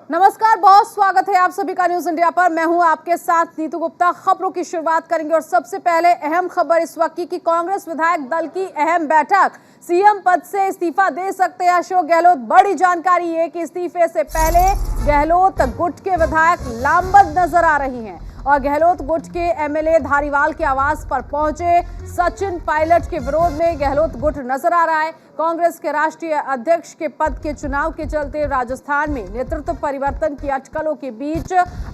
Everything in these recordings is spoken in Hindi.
नमस्कार, बहुत स्वागत है आप सभी का न्यूज इंडिया पर। मैं हूं आपके साथ नीतू गुप्ता। खबरों की शुरुआत करेंगे और सबसे पहले अहम खबर इस वक्त की कांग्रेस विधायक दल की अहम बैठक। सीएम पद से इस्तीफा दे सकते हैं अशोक गहलोत। बड़ी जानकारी है कि इस्तीफे से पहले गहलोत गुट के विधायक लामबंद नजर आ रही हैं और गहलोत गुट के एमएलए धारीवाल के आवास पर पहुंचे सचिन पायलट के विरोध में गहलोत गुट नजर आ रहा है। कांग्रेस के राष्ट्रीय अध्यक्ष के पद के चुनाव के चलते राजस्थान में नेतृत्व परिवर्तन की अटकलों के बीच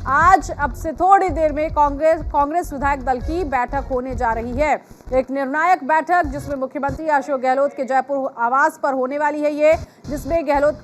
आज अब से थोड़ी देर में कांग्रेस विधायक दल की बैठक होने जा रही है। एक निर्णायक बैठक जिसमें मुख्यमंत्री अशोक गहलोत के जयपुर आवास पर होने वाली है ये, जिसमें गहलोत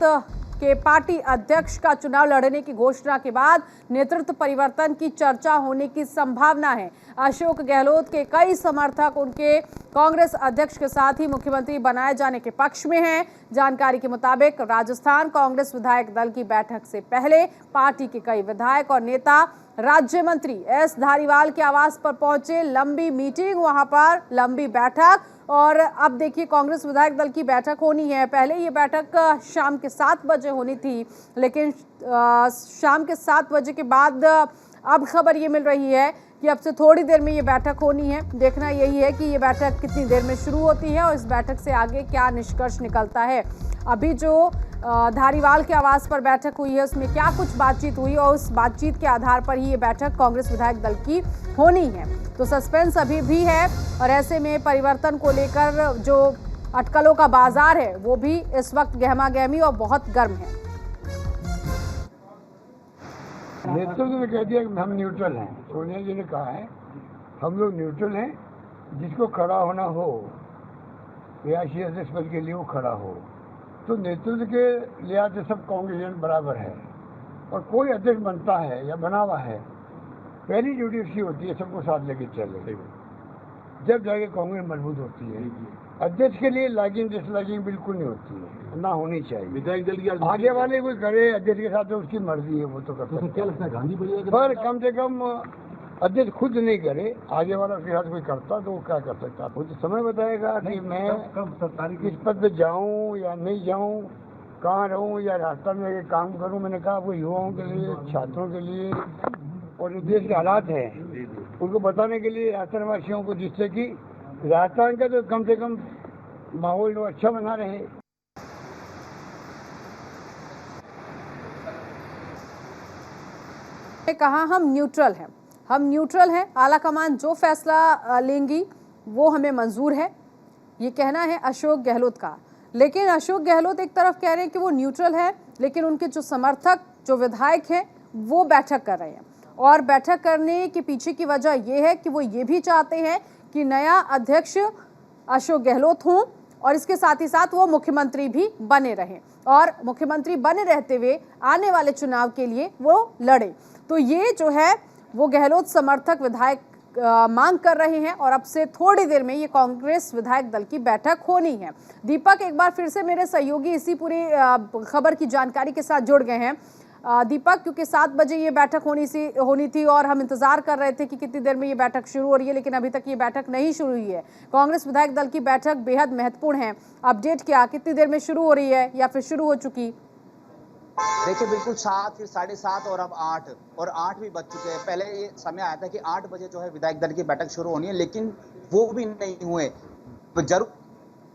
के पार्टी अध्यक्ष का चुनाव लड़ने की घोषणा के बाद नेतृत्व परिवर्तन की चर्चा होने की संभावना है। अशोक गहलोत के कई समर्थक उनके कांग्रेस अध्यक्ष के साथ ही मुख्यमंत्री बनाए जाने के पक्ष में हैं। जानकारी के मुताबिक राजस्थान कांग्रेस विधायक दल की बैठक से पहले पार्टी के कई विधायक और नेता राज्य मंत्री एस धारीवाल के आवास पर पहुंचे। लंबी मीटिंग, वहां पर लंबी बैठक और अब देखिए कांग्रेस विधायक दल की बैठक होनी है। पहले ये बैठक शाम के 7 बजे होनी थी, लेकिन शाम के 7 बजे के बाद अब खबर ये मिल रही है कि अब से थोड़ी देर में ये बैठक होनी है। देखना यही है कि ये बैठक कितनी देर में शुरू होती है और इस बैठक से आगे क्या निष्कर्ष निकलता है। अभी जो धारीवाल के आवास पर बैठक हुई है उसमें क्या कुछ बातचीत हुई और उस बातचीत के आधार पर ही ये बैठक कांग्रेस विधायक दल की होनी है, तो सस्पेंस अभी भी है। और ऐसे में परिवर्तन को लेकर जो अटकलों का बाजार है वो भी इस वक्त गहमा गहमी और बहुत गर्म है। नेतृत्व ने कह दिया कि हम न्यूट्रल हैं। सोनिया जी ने कहा है हम लोग न्यूट्रल हैं, जिसको खड़ा होना हो रिहायशी अध्यक्ष पद के लिए वो खड़ा हो। तो नेतृत्व के लिहाज से सब कांग्रेस बराबर है और कोई अध्यक्ष बनता है या बना हुआ है, पहली ड्यूटी उसकी होती है सबको साथ लेके चले, जब जाके कांग्रेस मजबूत होती है। अध्यक्ष के लिए लैगिंग डिसलैगिंग बिल्कुल नहीं होती है, ना होनी चाहिए। विधायक दल की आगे वाले कोई करे अध्यक्ष के साथ तो उसकी मर्जी है, वो तो कर सकता है। क्या लगता है गांधी पर कम से कम अध्यक्ष खुद नहीं करे, आगे वाला उसके साथ कोई करता तो वो क्या कर सकता। वो तो समय बताएगा कि मैं किस पद पे जाऊँ या नहीं जाऊँ, कहाँ रहूँ या राजस्थान में काम करूँ। मैंने कहा वो युवाओं के लिए, छात्रों के लिए और जो देश के हालात हैं उनको बताने के लिए राजस्थान वासियों को, जिससे कि राजस्थान का तो कम से कम माहौल अच्छा बना रहे। कहा हम न्यूट्रल हैं, आला कमान जो फैसला लेंगी वो हमें मंजूर है, ये कहना है अशोक गहलोत का। लेकिन अशोक गहलोत एक तरफ कह रहे हैं कि वो न्यूट्रल है, लेकिन उनके जो समर्थक, जो विधायक हैं वो बैठक कर रहे हैं और बैठक करने के पीछे की वजह ये है कि वो ये भी चाहते हैं कि नया अध्यक्ष अशोक गहलोत हों और इसके साथ ही साथ वो मुख्यमंत्री भी बने रहें और मुख्यमंत्री बने रहते हुए आने वाले चुनाव के लिए वो लड़े। तो ये जो है वो गहलोत समर्थक विधायक मांग कर रहे हैं और अब से थोड़ी देर में ये कांग्रेस विधायक दल की बैठक होनी है। दीपक एक बार फिर से मेरे सहयोगी इसी पूरी खबर की जानकारी के साथ जुड़ गए हैं। दीपक, क्योंकि 7 बजे ये बैठक होनी थी और हम इंतजार कर रहे थे कि कितनी देर में ये बैठक शुरू हो रही है, लेकिन अभी तक ये बैठक नहीं शुरू हुई है। कांग्रेस विधायक दल की बैठक बेहद महत्वपूर्ण है। अपडेट क्या, कितनी देर में शुरू हो रही है या फिर शुरू हो चुकी? देखिए बिल्कुल 7, फिर 7:30 और अब 8 भी बज चुके हैं। पहले ये समय आया था कि 8 बजे जो है विधायक दल की बैठक शुरू होनी है, लेकिन वो भी नहीं हुए। तो जरूर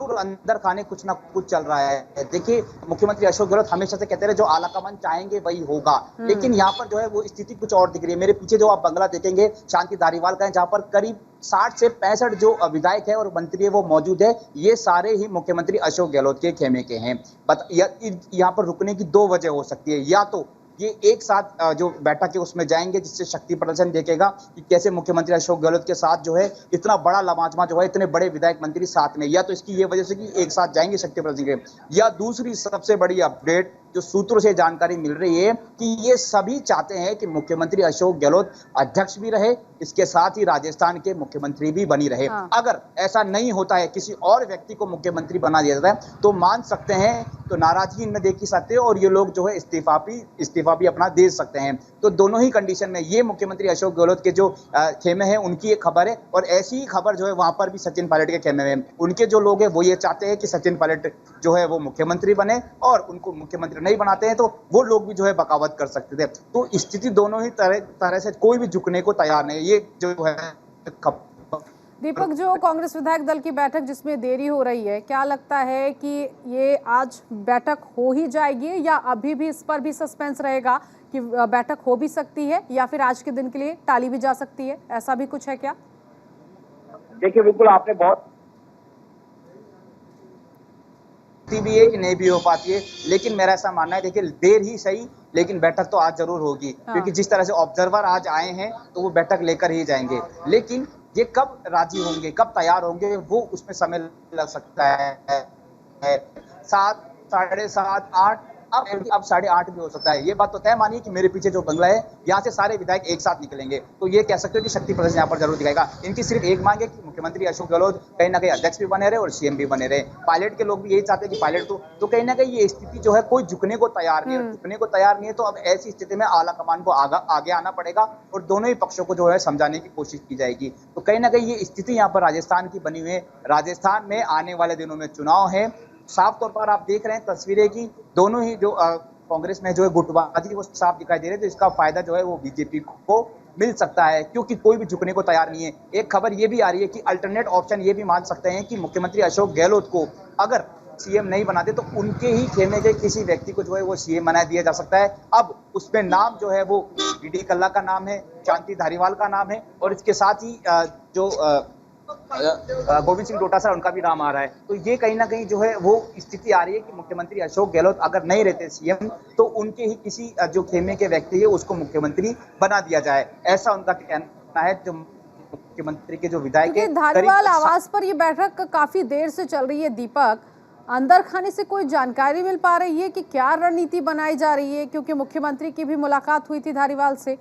अंदर खाने कुछ ना कुछ चल रहा है। देखिए मुख्यमंत्री अशोक गहलोत हमेशा से कहते रहे जो आला कमान चाहेंगे वही होगा, लेकिन यहाँ पर जो है वो स्थिति कुछ और दिख रही है। मेरे पीछे जो आप बंगला देखेंगे शांति धारीवाल का है, जहाँ पर करीब 60 से 65 जो विधायक है और मंत्री है वो मौजूद है। ये सारे ही मुख्यमंत्री अशोक गहलोत के खेमे के हैं। यहाँ पर रुकने की 2 वजह हो सकती है, या तो ये एक साथ जो बैठक है उसमें जाएंगे जिससे शक्ति प्रदर्शन देखेगा कि कैसे मुख्यमंत्री अशोक गहलोत के साथ जो है इतना बड़ा लमाजमा जो है, इतने बड़े विधायक मंत्री साथ में, या तो इसकी ये वजह से कि एक साथ जाएंगे शक्ति प्रदर्शन के। या दूसरी सबसे बड़ी अपडेट जो सूत्रों से जानकारी मिल रही है कि ये सभी चाहते हैं कि मुख्यमंत्री अशोक गहलोत अध्यक्ष भी रहे, इसके साथ ही राजस्थान के मुख्यमंत्री भी बनी रहे। अगर ऐसा नहीं होता है, किसी और व्यक्ति को मुख्यमंत्री बना दिया जाता है, तो मान सकते हैं तो नाराजगी इनमें देख ही सकते हैं और ये लोग जो है इस्तीफा भी अपना दे सकते हैं। तो दोनों ही कंडीशन में ये मुख्यमंत्री अशोक गहलोत के जो खेमे हैं उनकी एक खबर है, और ऐसी ही खबर जो है वहां पर भी सचिन पायलट के खेमे में उनके जो लोग हैं वो ये चाहते हैं कि सचिन पायलट जो है वो मुख्यमंत्री बने और उनको मुख्यमंत्री नहीं बनाते हैं तो वो लोग भी जो है बगावत कर सकते थे। तो स्थिति दोनों ही तरह से कोई भी झुकने को तैयार नहीं है। ये जो है दीपक, जो कांग्रेस विधायक दल की बैठक जिसमें देरी हो रही है, क्या लगता है कि ये आज बैठक हो ही जाएगी या अभी भी इस पर भी सस्पेंस रहेगा कि बैठक हो भी सकती है या फिर आज के दिन के लिए टाली भी जा सकती है? ऐसा भी कुछ है क्या? देखिए, बिल्कुल आपने बहुत भी है कि नहीं भी हो पाती है, लेकिन मेरा ऐसा मानना है, देखिए देर ही सही लेकिन बैठक तो आज जरूर होगी। क्योंकि जिस तरह से ऑब्जर्वर आज आए हैं तो वो बैठक लेकर ही जाएंगे, लेकिन ये कब राजी होंगे, कब तैयार होंगे, वो उसमें समय लग सकता है। 7, 7:30, 8, अब 8:30 भी हो सकता है। ये बात तो तय मानिए कि मेरे पीछे जो बंगला है, यहाँ से सारे विधायक एक साथ निकलेंगे, तो ये कह सकते हो कि शक्ति प्रदर्शन यहाँ पर जरूर दिखाएगा। इनकी सिर्फ एक मांग है कि मुख्यमंत्री अशोक गहलोत कहीं ना कहीं अध्यक्ष भी बने रहे और सीएम भी बने रहे। पायलट के लोग भी यही चाहते हैं कि पायलट तो कहीं ना कहीं ये स्थिति जो है कोई झुकने को तैयार नहीं है। झुकने को तैयार नहीं है तो अब ऐसी स्थिति में आला कमान को आगे आना पड़ेगा और दोनों ही पक्षों को जो है समझाने की कोशिश की जाएगी। तो कहीं ना कहीं ये स्थिति यहाँ पर राजस्थान की बनी हुई है। राजस्थान में आने वाले दिनों में चुनाव है। साफ तौर पर आप देख रहे हैं तस्वीरें की दोनों ही जो कांग्रेस में जो है गुटबाजी वो साफ दिखाई दे रही है। तो इसका फायदा जो है वो बीजेपी को मिल सकता है, क्योंकि कोई भी झुकने को तैयार नहीं है। एक खबर ये भी आ रही है कि अल्टरनेट ऑप्शन ये भी मान सकते हैं कि मुख्यमंत्री अशोक गहलोत को अगर सीएम नहीं बनाते तो उनके ही खेमे के किसी व्यक्ति को जो है वो सीएम बना दिया जा सकता है। अब उसमें नाम जो है वो बीडी कल्ला का नाम है, शांति धारीवाल का नाम है और इसके साथ ही जो गोविंद सिंह डोटासरा उनका भी नाम आ रहा है। तो ये कहीं ना कहीं जो है वो स्थिति आ रही है कि मुख्यमंत्री अशोक गहलोत अगर नहीं रहते सीएम तो उनके ही किसी जो खेमे के व्यक्ति है उसको मुख्यमंत्री बना दिया जाए, ऐसा उनका कहना है। जो मुख्यमंत्री के जो विधायक है, धारीवाल आवास पर ये बैठक काफी देर से चल रही है दीपक, अंदर खाने से कोई जानकारी मिल पा रही है कि क्या रणनीति बनाई जा रही है? क्योंकि मुख्यमंत्री की भी मुलाकात हुई थी धारीवाल से।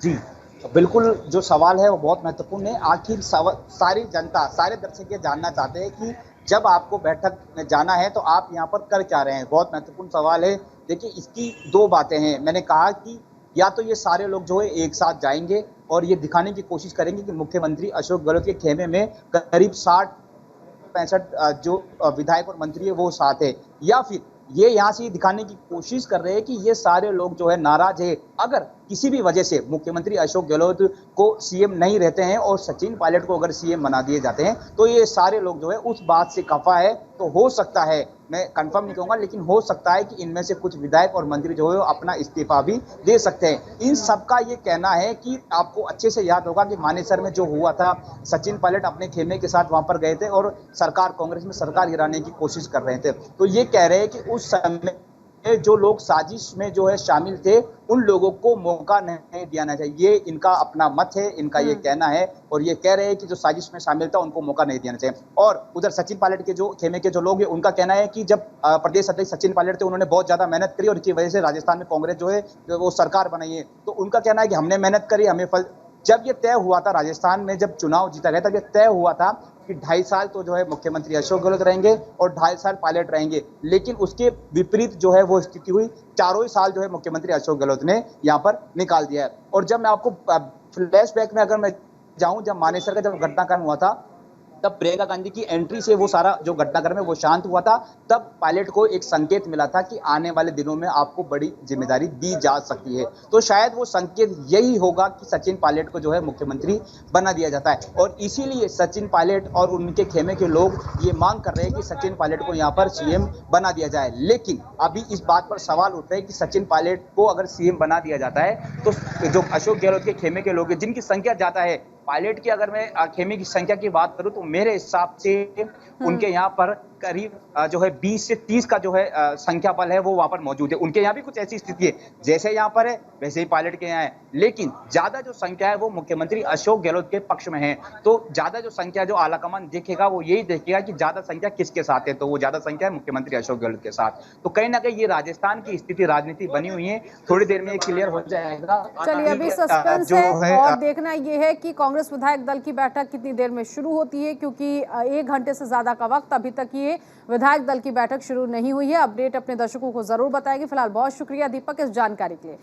जी बिल्कुल, जो सवाल है वो बहुत महत्वपूर्ण है। आखिर सारी जनता, सारे दर्शक ये जानना चाहते हैं कि जब आपको बैठक में जाना है तो आप यहाँ पर कर क्या रहे हैं। बहुत महत्वपूर्ण सवाल है। देखिए, इसकी दो बातें हैं। मैंने कहा कि या तो ये सारे लोग जो है एक साथ जाएंगे और ये दिखाने की कोशिश करेंगे कि मुख्यमंत्री अशोक गहलोत के खेमे में करीब 60-65 जो विधायक और मंत्री है वो साथ है, या फिर ये यहाँ से दिखाने की कोशिश कर रहे हैं कि ये सारे लोग जो है नाराज है। अगर किसी भी वजह से मुख्यमंत्री अशोक गहलोत को सीएम नहीं रहते हैं और सचिन पायलट को अगर सीएम बना दिए जाते हैं तो ये सारे लोग जो है उस बात से खफा है। तो हो सकता है, मैं कंफर्म नहीं कहूंगा, लेकिन हो सकता है कि इनमें से कुछ विधायक और मंत्री जो है अपना इस्तीफा भी दे सकते हैं। इन सबका ये कहना है कि आपको अच्छे से याद होगा कि मानेसर में जो हुआ था, सचिन पायलट अपने खेमे के साथ वहां पर गए थे और कांग्रेस में सरकार गिराने की कोशिश कर रहे थे। तो ये कह रहे हैं कि उस समय जो लोग साजिश में जो है शामिल थे उन लोगों को मौका नहीं दिया चाहिए। ये इनका अपना मत है, इनका ये कहना है और ये कह रहे हैं कि जो साजिश में शामिल था उनको मौका नहीं देना चाहिए। और उधर सचिन पायलट के जो खेमे के जो लोग हैं उनका कहना है कि जब प्रदेश अध्यक्ष सचिन पायलट थे उन्होंने बहुत ज्यादा मेहनत करी और इसकी वजह से राजस्थान में कांग्रेस जो है वो सरकार बनाई है। तो उनका कहना है कि हमने मेहनत करी, हमें फल। जब ये तय हुआ था राजस्थान में, जब चुनाव जीता गया तब ये तय हुआ था कि 2.5 साल तो जो है मुख्यमंत्री अशोक गहलोत रहेंगे और 2.5 साल पायलट रहेंगे, लेकिन उसके विपरीत जो है वो स्थिति हुई। 4 ही साल जो है मुख्यमंत्री अशोक गहलोत ने यहाँ पर निकाल दिया है। और जब मैं आपको फ्लैशबैक में अगर मैं जाऊं, जब मानेसर का जब घटनाक्रम हुआ था तब प्रियंका गांधी की एंट्री से वो सारा जो घटनाक्रम है वो शांत हुआ था। तब पायलट को एक संकेत मिला था कि आने वाले दिनों में आपको बड़ी जिम्मेदारी दी जा सकती है। तो शायद वो संकेत यही होगा कि सचिन पायलट को जो है मुख्यमंत्री बना दिया जाता है और इसीलिए सचिन पायलट और उनके खेमे के लोग ये मांग कर रहे हैं कि सचिन पायलट को यहाँ पर सीएम बना दिया जाए। लेकिन अभी इस बात पर सवाल उठ रहे हैं कि सचिन पायलट को अगर सीएम बना दिया जाता है तो जो अशोक गहलोत के खेमे के लोग हैं जिनकी संख्या ज्यादा है, पायलट की अगर मैं खेमे की संख्या की बात करूं तो मेरे हिसाब से उनके यहाँ पर करीब जो है 20 से 30 का जो है संख्या बल है वो वहां पर मौजूद है। उनके यहाँ भी कुछ ऐसी स्थिति है, जैसे यहाँ पर है वैसे ही पायलट के यहाँ है, लेकिन ज्यादा जो संख्या है वो मुख्यमंत्री अशोक गहलोत के पक्ष में है। तो ज्यादा जो संख्या जो आलाकमान देखेगा वो यही देखेगा कि ज्यादा संख्या किसके साथ है, तो वो ज्यादा संख्या है मुख्यमंत्री अशोक गहलोत के साथ। तो कहीं ना कहीं ये राजस्थान की स्थिति राजनीति बनी हुई है, थोड़ी देर में ये क्लियर हो जाएगा। चलिए, अभी सस्पेंस है और देखना ये है कि कांग्रेस विधायक दल की बैठक कितनी देर में शुरू होती है, क्योंकि 1 घंटे से ज्यादा का वक्त अभी तक ये विधायक दल की बैठक शुरू नहीं हुई है। अपडेट अपने दर्शकों को जरूर बताएंगे। फिलहाल बहुत शुक्रिया दीपक इस जानकारी के लिए।